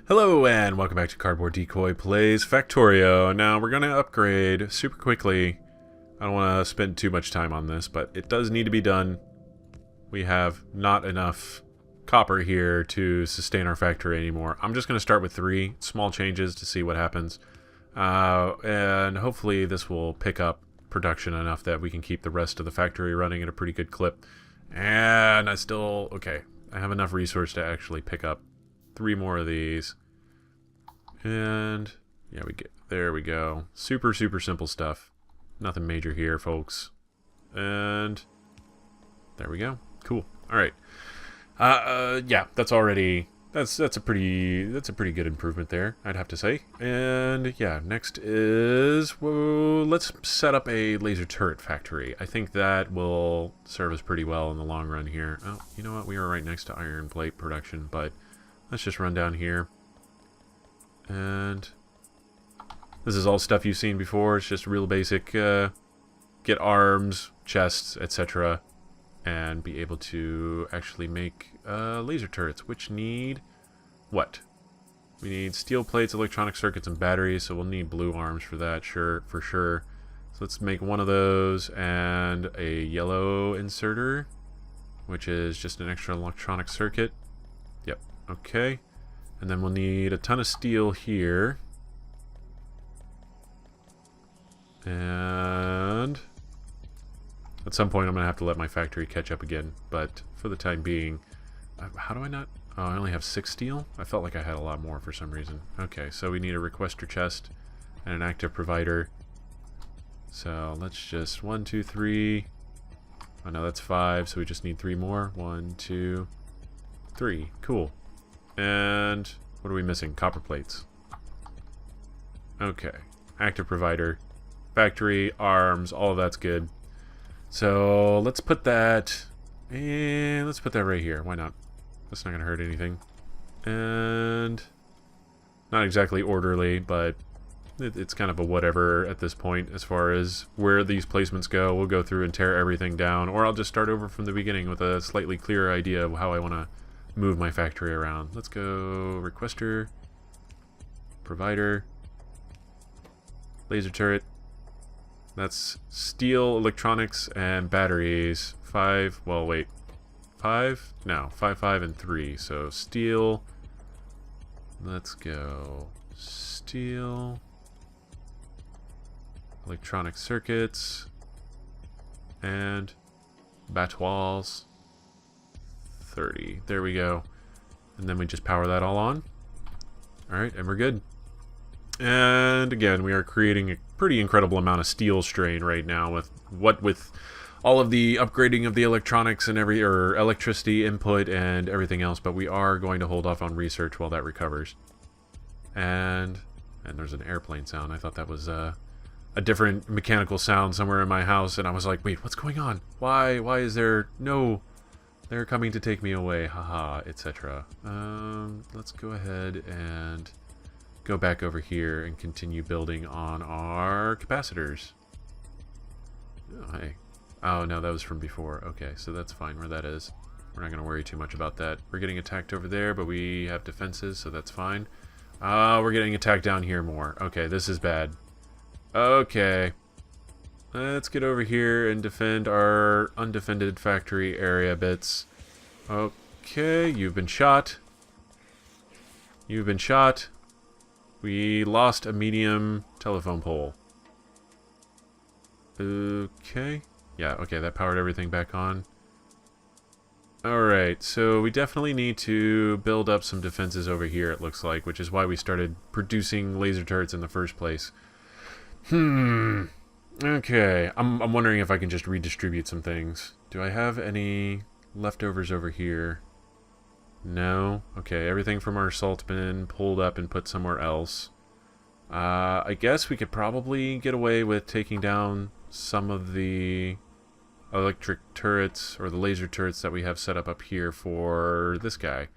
Hello and welcome back to Cardboard Decoy Plays Factorio. Now we're going to upgrade super quickly. I don't want to spend too much time on this, but it does need to be done. We have not enough copper here to sustain our factory anymore. I'm just going to start with 3 small changes to see what happens. And hopefully this will pick up production enough that we can keep the rest of the factory running at a pretty good clip. And I have enough resource to actually pick up 3 more of these. And yeah, there we go. Super simple stuff. Nothing major here, folks. And there we go. Cool. All right. Yeah, that's a pretty good improvement there, I'd have to say. And yeah, next is, well, let's set up a laser turret factory. I think that will serve us pretty well in the long run here. Oh, you know what? We are right next to iron plate production, but let's just run down here. And this is all stuff you've seen before. It's just real basic, get arms, chests, etc. and be able to actually make laser turrets, which need what? We need steel plates, electronic circuits, and batteries, so we'll need blue arms for that, for sure. So let's make one of those and a yellow inserter, which is just an extra electronic circuit. Yep, okay. And then we'll need a ton of steel here. And at some point I'm going to have to let my factory catch up again. But for the time being, how do I not? Oh, I only have 6 steel? I felt like I had a lot more for some reason. Okay, so we need a requester chest and an active provider. So let's just 1, 2, 3. Oh no, that's 5, so we just need 3 more. 1, 2, 3. Cool. And what are we missing? Copper plates. Okay. Active provider. Factory, arms, all of that's good. So let's put that right here. Why not? That's not gonna hurt anything. And not exactly orderly, but it's kind of a whatever at this point as far as where these placements go. We'll go through and tear everything down, or I'll just start over from the beginning with a slightly clearer idea of how I want to move my factory around. Let's go requester, provider, laser turret. That's steel, electronics, and batteries. 5, well wait, 5? No, 5, 5, and 3. So steel, let's go steel, electronic circuits, and bat walls. 30. There we go. And then we just power that all on. Alright, and we're good. And again, we are creating a pretty incredible amount of steel strain right now with all of the upgrading of the electronics and electricity input and everything else, but we are going to hold off on research while that recovers. And there's an airplane sound. I thought that was a different mechanical sound somewhere in my house, and I was like, wait, what's going on? Why is there no... They're coming to take me away, haha, etc. Let's go ahead and go back over here and continue building on our capacitors. Oh, hey. Oh, no, that was from before. Okay, so that's fine where that is. We're not going to worry too much about that. We're getting attacked over there, but we have defenses, so that's fine. We're getting attacked down here more. Okay, this is bad. Okay. Let's get over here and defend our undefended factory area bits. Okay, you've been shot. You've been shot. We lost a medium telephone pole. Okay. Yeah, okay, that powered everything back on. Alright, so we definitely need to build up some defenses over here, it looks like, which is why we started producing laser turrets in the first place. Okay, I'm wondering if I can just redistribute some things. Do I have any leftovers over here? No? Okay, everything from our salt bin pulled up and put somewhere else. I guess we could probably get away with taking down some of the electric turrets or the laser turrets that we have set up here for this guy.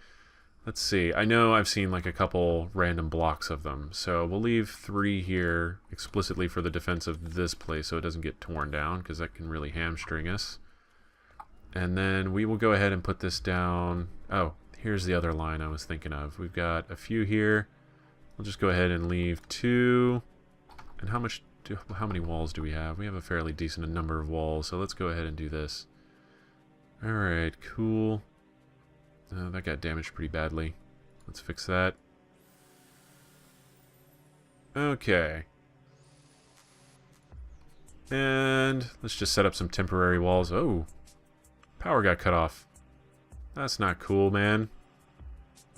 Let's see. I know I've seen like a couple random blocks of them, so we'll leave 3 here explicitly for the defense of this place so it doesn't get torn down, because that can really hamstring us. And then we will go ahead and put this down. Oh, here's the other line I was thinking of. We've got a few here. We'll just go ahead and leave 2. And how many walls do we have? We have a fairly decent number of walls, so let's go ahead and do this. Alright, cool. That got damaged pretty badly. Let's fix that. Okay. And let's just set up some temporary walls. Oh, power got cut off. That's not cool, man.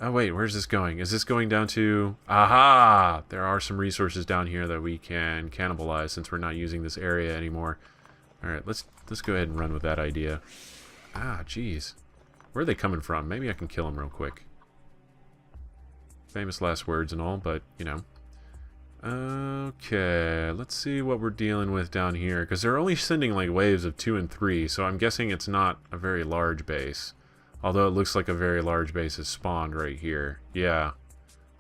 Oh, wait, where's this going? Is this going down to... Aha! There are some resources down here that we can cannibalize since we're not using this area anymore. Alright, let's go ahead and run with that idea. Ah, jeez. Where are they coming from? Maybe I can kill them real quick. Famous last words and all, but, you know. Okay, let's see what we're dealing with down here. Because they're only sending, like, waves of 2 and 3, so I'm guessing it's not a very large base. Although it looks like a very large base is spawned right here. Yeah,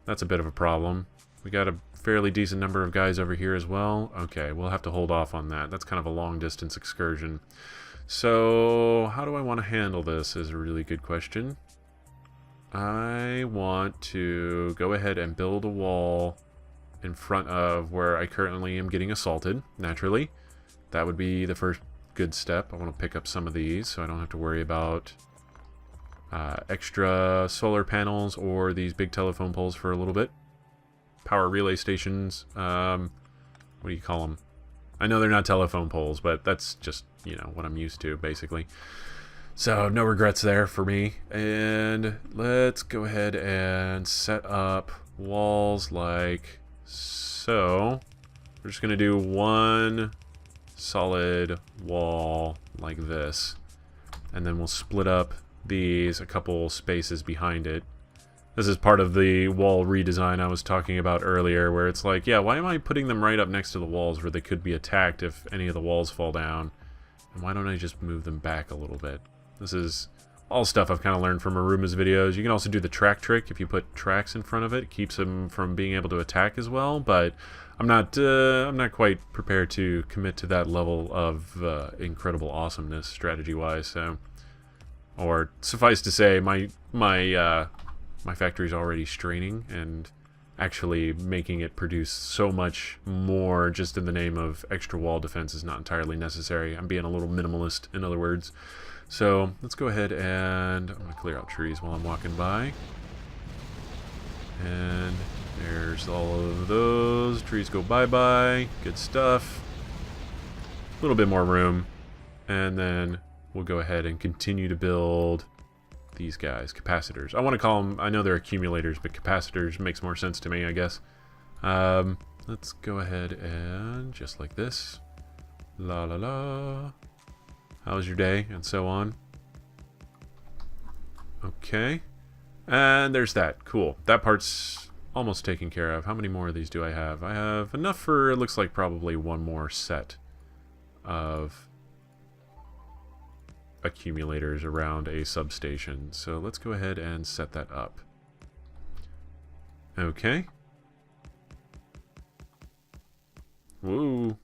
that's a bit of a problem. We got a fairly decent number of guys over here as well. Okay, we'll have to hold off on that. That's kind of a long-distance excursion. So, how do I want to handle this is a really good question. I want to go ahead and build a wall in front of where I currently am getting assaulted, naturally. That would be the first good step. I want to pick up some of these so I don't have to worry about extra solar panels or these big telephone poles for a little bit. Power relay stations. What do you call them? I know they're not telephone poles, but that's just, you know, what I'm used to, basically. So, no regrets there for me. And let's go ahead and set up walls like so. We're just going to do one solid wall like this. And then we'll split up these a couple spaces behind it. This is part of the wall redesign I was talking about earlier, where it's like, yeah, why am I putting them right up next to the walls where they could be attacked if any of the walls fall down? And why don't I just move them back a little bit? This is all stuff I've kind of learned from Aruma's videos. You can also do the track trick if you put tracks in front of it. It keeps them from being able to attack as well, but I'm not quite prepared to commit to that level of incredible awesomeness strategy-wise, so... Or, suffice to say, my factory's already straining and actually making it produce so much more just in the name of extra wall defense is not entirely necessary. I'm being a little minimalist, in other words. So, let's go ahead and... I'm going to clear out trees while I'm walking by. And there's all of those. Trees go bye-bye. Good stuff. A little bit more room. And then... we'll go ahead and continue to build these guys, capacitors. I want to call them, I know they're accumulators, but capacitors makes more sense to me, I guess. Let's go ahead and just like this. La la la. How was your day? And so on. Okay. And there's that. Cool. That part's almost taken care of. How many more of these do I have? I have enough for, it looks like probably one more set of accumulators around a substation. So let's go ahead and set that up. Okay. Woo.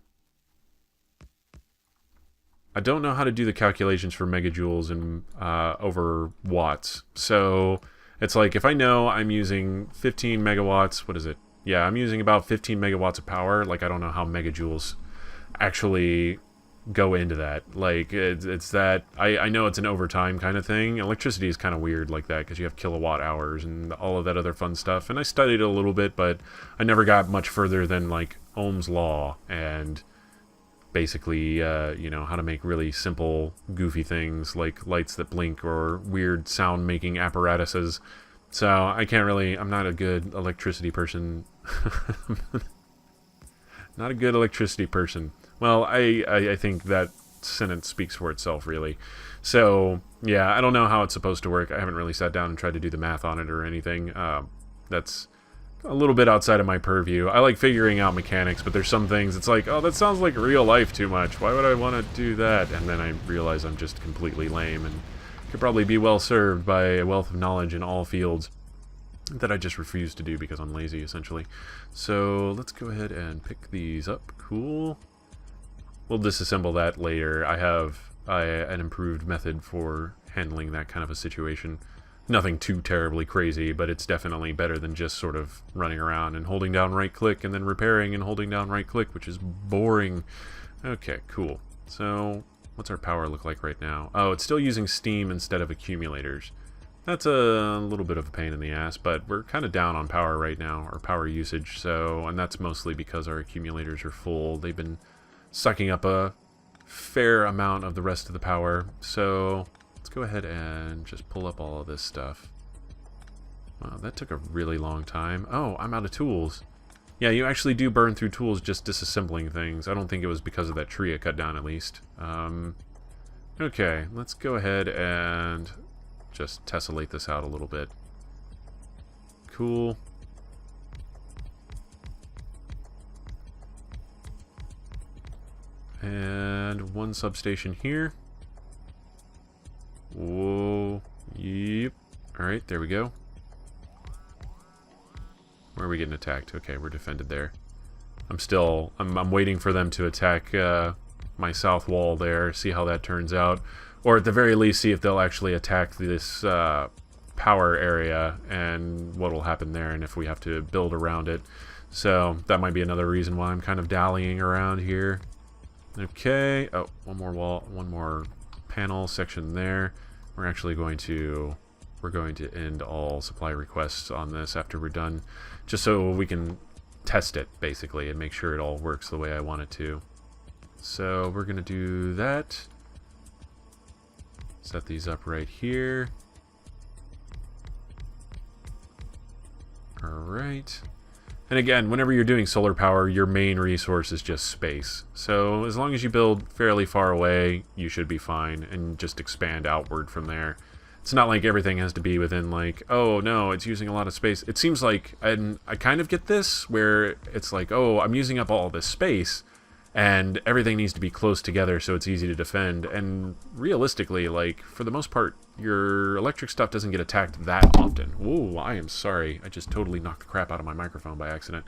I don't know how to do the calculations for megajoules and over watts. So it's like if I know I'm using 15 megawatts, what is it? Yeah, I'm using about 15 megawatts of power. Like I don't know how megajoules actually go into that. Like it's that I know it's an overtime kind of thing. Electricity is kind of weird like that because you have kilowatt hours and all of that other fun stuff, and I studied a little bit, but I never got much further than like Ohm's law and basically you know, how to make really simple goofy things like lights that blink or weird sound making apparatuses. So I can't really, I'm not a good electricity person. Not a good electricity person. Well, I think that sentence speaks for itself, really. So, yeah, I don't know how it's supposed to work. I haven't really sat down and tried to do the math on it or anything. That's a little bit outside of my purview. I like figuring out mechanics, but there's some things it's like, oh, that sounds like real life too much. Why would I want to do that? And then I realize I'm just completely lame and could probably be well served by a wealth of knowledge in all fields that I just refuse to do because I'm lazy, essentially. So, let's go ahead and pick these up. Cool. We'll disassemble that later. I have an improved method for handling that kind of a situation. Nothing too terribly crazy, but it's definitely better than just sort of running around and holding down right click and then repairing and holding down right click, which is boring. Okay, cool. So what's our power look like right now? Oh, it's still using steam instead of accumulators. That's a little bit of a pain in the ass, but we're kind of down on power right now, or power usage, and that's mostly because our accumulators are full. They've been sucking up a fair amount of the rest of the power, so let's go ahead and just pull up all of this stuff. Wow, that took a really long time. Oh, I'm out of tools. Yeah, you actually do burn through tools just disassembling things. I don't think it was because of that tree I cut down, at least. Okay, let's go ahead and just tessellate this out a little bit. Cool. And one substation here. Whoa. Yep. Alright, there we go. Where are we getting attacked? Okay, we're defended there. I'm waiting for them to attack my south wall there, see how that turns out. Or at the very least, see if they'll actually attack this power area and what will happen there, and if we have to build around it. So that might be another reason why I'm kind of dallying around here. Okay. Oh, one more wall, one more panel section there. We're going to end all supply requests on this after we're done, just so we can test it basically and make sure it all works the way I want it to. So we're going to do that. Set these up right here. Alright. And again, whenever you're doing solar power, your main resource is just space. So as long as you build fairly far away, you should be fine, and just expand outward from there. It's not like everything has to be within, like, oh no, it's using a lot of space. It seems like, and I kind of get this, where it's like, oh, I'm using up all this space, and everything needs to be close together so it's easy to defend. And realistically, like, for the most part, your electric stuff doesn't get attacked that often. Whoa, I am sorry. I just totally knocked the crap out of my microphone by accident.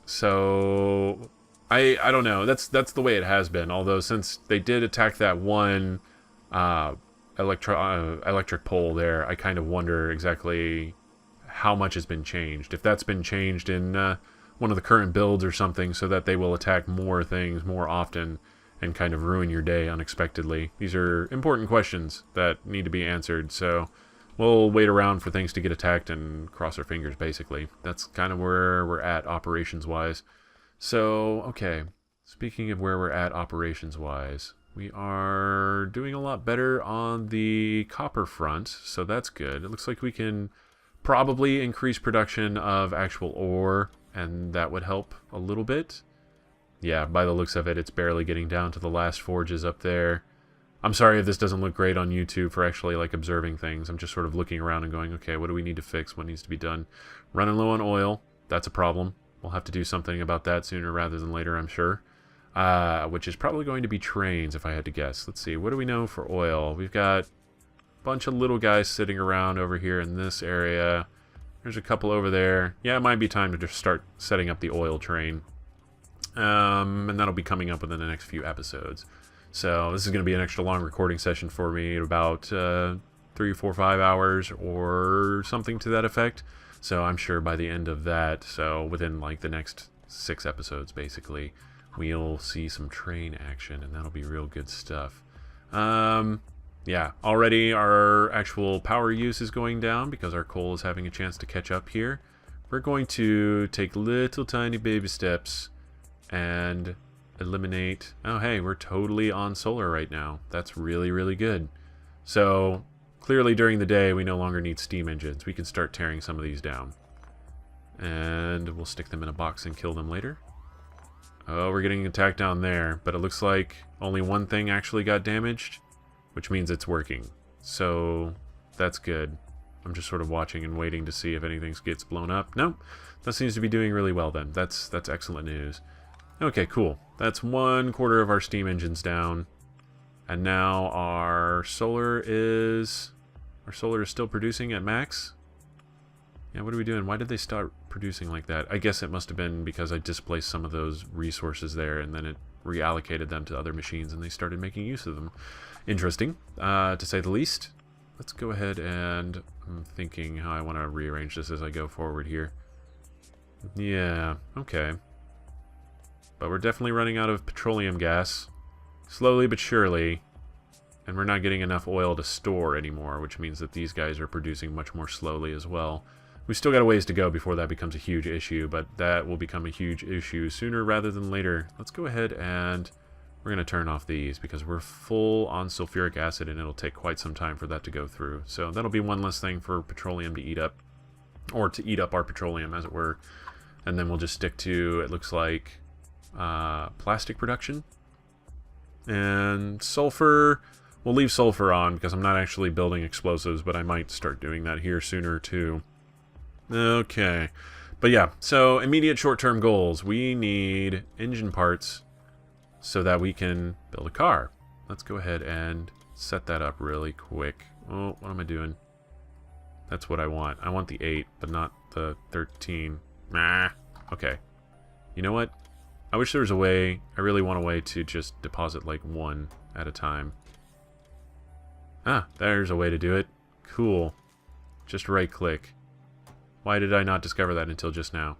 So I don't know. That's the way it has been. Although since they did attack that one electric pole there, I kind of wonder exactly how much has been changed. If that's been changed in one of the current builds or something, so that they will attack more things more often and kind of ruin your day unexpectedly. These are important questions that need to be answered, so we'll wait around for things to get attacked and cross our fingers, basically. That's kind of where we're at operations-wise. So, okay, speaking of where we're at operations-wise, we are doing a lot better on the copper front, so that's good. It looks like we can probably increase production of actual ore, and that would help a little bit. Yeah, by the looks of it, it's barely getting down to the last forges up there. I'm sorry if this doesn't look great on YouTube for actually, like, observing things. I'm just sort of looking around and going, okay, what do we need to fix? What needs to be done? Running low on oil. That's a problem. We'll have to do something about that sooner rather than later, I'm sure. Which is probably going to be trains, if I had to guess. Let's see, what do we know for oil? We've got a bunch of little guys sitting around over here in this area. There's a couple over there. Yeah, it might be time to just start setting up the oil train. And that'll be coming up within the next few episodes. So this is going to be an extra long recording session for me, about 3, 4, 5 hours or something to that effect. So I'm sure by the end of that, so within like the next 6 episodes basically, we'll see some train action, and that'll be real good stuff. Yeah, already our actual power use is going down because our coal is having a chance to catch up here. We're going to take little tiny baby steps and eliminate... Oh, hey, we're totally on solar right now. That's really, really good. So, clearly during the day, we no longer need steam engines. We can start tearing some of these down. And we'll stick them in a box and kill them later. Oh, we're getting attacked down there, but it looks like only one thing actually got damaged, which means it's working. So, that's good. I'm just sort of watching and waiting to see if anything gets blown up. Nope, that seems to be doing really well then. That's excellent news. Okay, cool. That's 1/4 of our steam engines down. And now our solar is still producing at max. Yeah, what are we doing? Why did they start producing like that? I guess it must have been because I displaced some of those resources there, and then it reallocated them to other machines, and they started making use of them. Interesting, to say the least. let's go ahead and... I'm thinking how I want to rearrange this as I go forward here. Yeah, okay. But we're definitely running out of petroleum gas. Slowly but surely. And we're not getting enough oil to store anymore, which means that these guys are producing much more slowly as well. We've still got a ways to go before that becomes a huge issue, but that will become a huge issue sooner rather than later. Let's go ahead and we're going to turn off these because we're full on sulfuric acid and it'll take quite some time for that to go through. So that'll be one less thing for petroleum to eat up, or to eat up our petroleum, as it were. And then we'll just stick to, it looks like, plastic production. And sulfur, we'll leave sulfur on because I'm not actually building explosives, but I might start doing that here sooner too. Okay. But yeah, so immediate short-term goals. We need engine parts so that we can build a car. Let's go ahead and set that up really quick. Oh, what am I doing? That's what I want. I want the 8, but not the 13. Nah. Okay. You know what? I wish there was a way, I really want a way to just deposit like 1 at a time. Ah, there's a way to do it. Cool. Just right-click. Why did I not discover that until just now?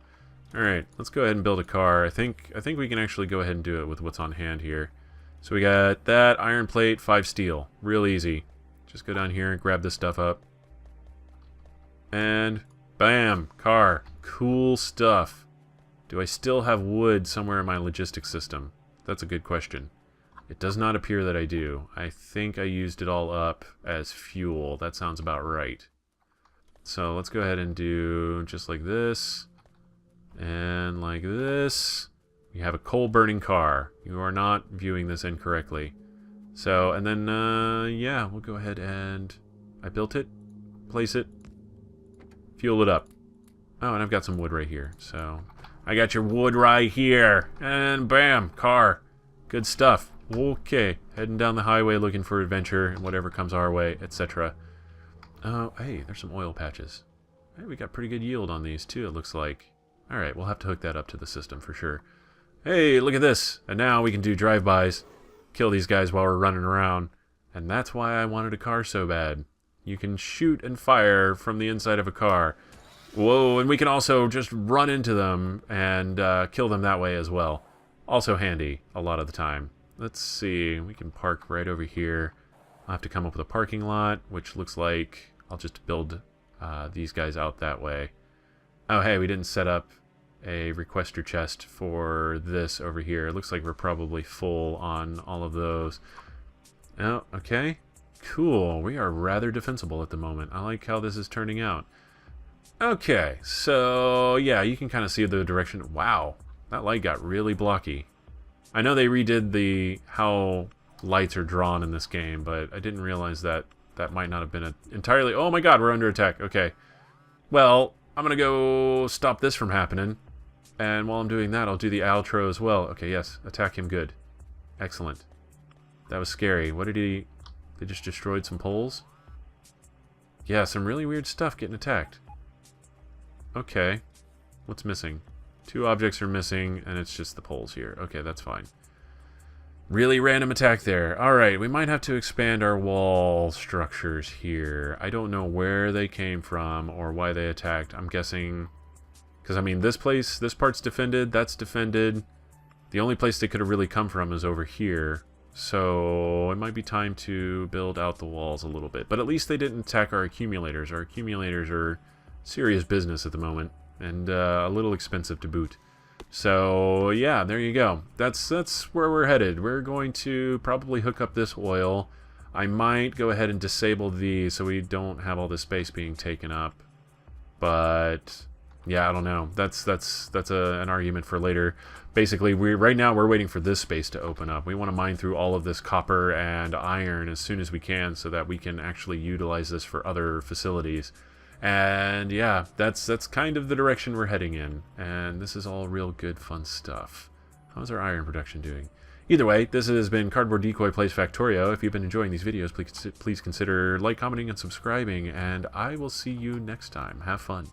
Alright, let's go ahead and build a car. I think we can actually go ahead and do it with what's on hand here. So we got that, iron plate, 5 steel. Real easy. Just go down here and grab this stuff up. And bam, car. Cool stuff. Do I still have wood somewhere in my logistics system? That's a good question. It does not appear that I do. I think I used it all up as fuel. That sounds about right. So let's go ahead and do just like this. And like this. You have a coal-burning car. You are not viewing this incorrectly. So, and then, yeah, we'll go ahead and... I built it. Place it. Fuel it up. Oh, and I've got some wood right here. So, I got your wood right here. And bam, car. Good stuff. Okay, heading down the highway looking for adventure and whatever comes our way, etc. Oh, hey, there's some oil patches. Hey, we got pretty good yield on these too, it looks like. Alright, we'll have to hook that up to the system for sure. Hey, look at this! And now we can do drive-bys. Kill these guys while we're running around. And that's why I wanted a car so bad. You can shoot and fire from the inside of a car. Whoa, and we can also just run into them and kill them that way as well. Also handy a lot of the time. Let's see, we can park right over here. I'll have to come up with a parking lot, which looks like I'll just build these guys out that way. Oh, hey, we didn't set up a requester chest for this over here. It looks like we're probably full on all of those. Oh, okay. Cool. We are rather defensible at the moment. I like how this is turning out. Okay, so yeah, you can kind of see the direction. Wow, that light got really blocky. I know they redid the how lights are drawn in this game, but I didn't realize that that might not have been entirely... Oh my god, we're under attack. Okay. Well, I'm going to go stop this from happening. And while I'm doing that, I'll do the outro as well. Okay, yes. Attack him good. Excellent. That was scary. What did he... They just destroyed some poles? Yeah, some really weird stuff getting attacked. Okay. What's missing? 2 objects are missing, and it's just the poles here. Okay, that's fine. Really random attack there. Alright, we might have to expand our wall structures here. I don't know where they came from or why they attacked. I'm guessing... Because, I mean, this part's defended, that's defended. The only place they could have really come from is over here. So, it might be time to build out the walls a little bit. But at least they didn't attack our accumulators. Our accumulators are serious business at the moment. And a little expensive to boot. So, yeah, there you go. That's where we're headed. We're going to probably hook up this oil. I might go ahead and disable these so we don't have all this space being taken up. But, yeah, I don't know. That's an argument for later. Basically, right now we're waiting for this space to open up. We want to mine through all of this copper and iron as soon as we can so that we can actually utilize this for other facilities. And yeah, that's kind of the direction we're heading in. And this is all real good fun stuff. How's our iron production doing? Either way, this has been Cardboard Decoy Plays Factorio. If you've been enjoying these videos, please consider like, commenting, and subscribing. And I will see you next time. Have fun.